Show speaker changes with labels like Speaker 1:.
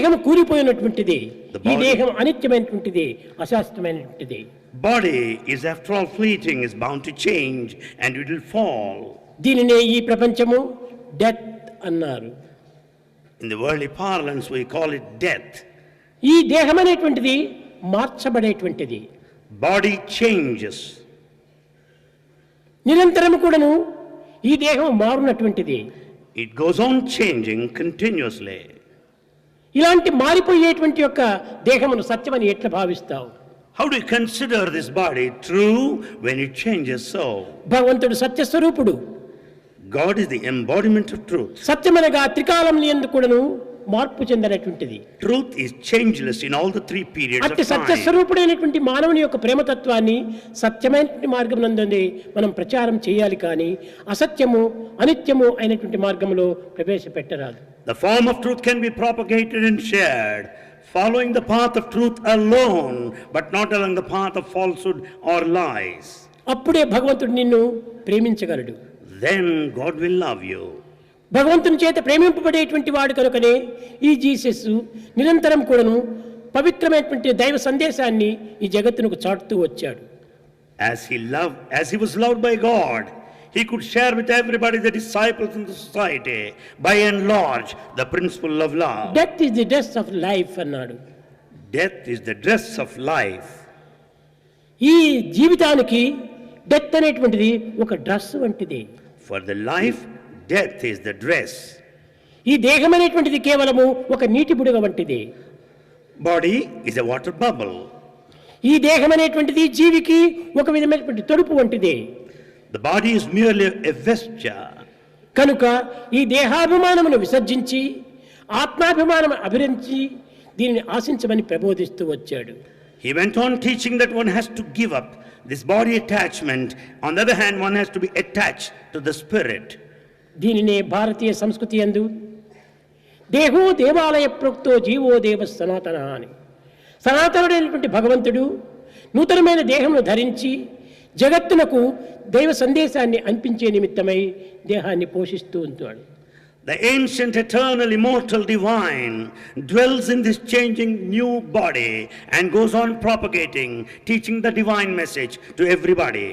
Speaker 1: దేహం కూలిపోయినటువంటిది, ఈ దేహం అనిత్యమైనటువంటిది, అశాశ్వతమైనటువంటిది.
Speaker 2: Body is after all fleeting, is bound to change and it will fall.
Speaker 1: దీనినే ఈ ప్రపంచము డెత్ అన్నారు.
Speaker 2: In the worldly parlance we call it death.
Speaker 1: ఈ దేహం అనేటువంటిది మార్చబడేటువంటిది.
Speaker 2: Body changes.
Speaker 1: నిరంతరం కూడాను ఈ దేహం మారునటువంటిది.
Speaker 2: It goes on changing continuously.
Speaker 1: ఇలాంటి మారిపోయేటువంటి యొక్క దేహమును సత్యమని ఎట్లా భావిస్తావు?
Speaker 2: How do you consider this body true when it changes so?
Speaker 1: భగవంతుడు సత్యస్వరూపుడు.
Speaker 2: God is the embodiment of truth.
Speaker 1: సత్యమనగా త్రికాలముల యందు కూడాను మార్పు చెందనటువంటిది.
Speaker 2: Truth is changeless in all the three periods of
Speaker 1: అట్టి
Speaker 2: time.
Speaker 1: సత్యస్వరూపుడైనటువంటి మానవుని యొక్క ప్రేమతత్వాన్ని సత్యమైనటువంటి మార్గం నందు మనం ప్రచారం చేయాలి, కానీ అసత్యము అనిత్యము అయినటువంటి మార్గంలో ప్రవేశపెట్టరాదు.
Speaker 2: The form of truth can be propagated and shared, following the path of truth alone, but not along the path of falsehood or lies.
Speaker 1: అప్పుడే భగవంతుడు నిన్ను ప్రేమించగలడు.
Speaker 2: Then God will love you.
Speaker 1: భగవంతుని చేత ప్రేమింపబడేటువంటి వాడు కనుకనే ఈ జీసస్ నిరంతరం కూడాను పవిత్రమైనటువంటి దైవ సందేశాన్ని ఈ జగత్తునకు చాటుతూ వచ్చాడు.
Speaker 2: As he was loved by God, he could share with everybody, the disciples in the society, by and large, the principle of love.
Speaker 1: Death is the dress of life అన్నాడు.
Speaker 2: Death is the dress of life.
Speaker 1: ఈ జీవితానికి death అనేటువంటిది ఒక dress వంటిది.
Speaker 2: For the life, death is the dress.
Speaker 1: ఈ దేహం అనేటువంటిది కేవలము ఒక నీటి బుడగ వంటిది.
Speaker 2: Body is a water bubble.
Speaker 1: ఈ దేహం అనేటువంటిది జీవికి ఒక విధమైనటువంటి తొడుపు వంటిది.
Speaker 2: The body is merely a vesture.
Speaker 1: కనుక ఈ దేహాభిమానమును విసర్జించి ఆత్మాభిమానం అభిరించి దీనిని ఆశించమని ప్రబోధిస్తూ వచ్చాడు.
Speaker 2: He went on teaching that one has to give up this body attachment. On the other hand, one has to be attached to the spirit.
Speaker 1: దీనినే భారతీయ సంస్కృతి యందు దేహో దేవాలయ ప్రోక్తో జీవో దేవ సనాతన అని, సనాతనుడైనటువంటి భగవంతుడు నూతనమైన దేహమును ధరించి జగత్తునకు దైవ సందేశాన్ని అనిపించే నిమిత్తమై దేహాన్ని పోషిస్తూ ఉంటాడు.
Speaker 2: The ancient, eternal, immortal divine dwells in this changing new body and goes on propagating, teaching the divine message to everybody.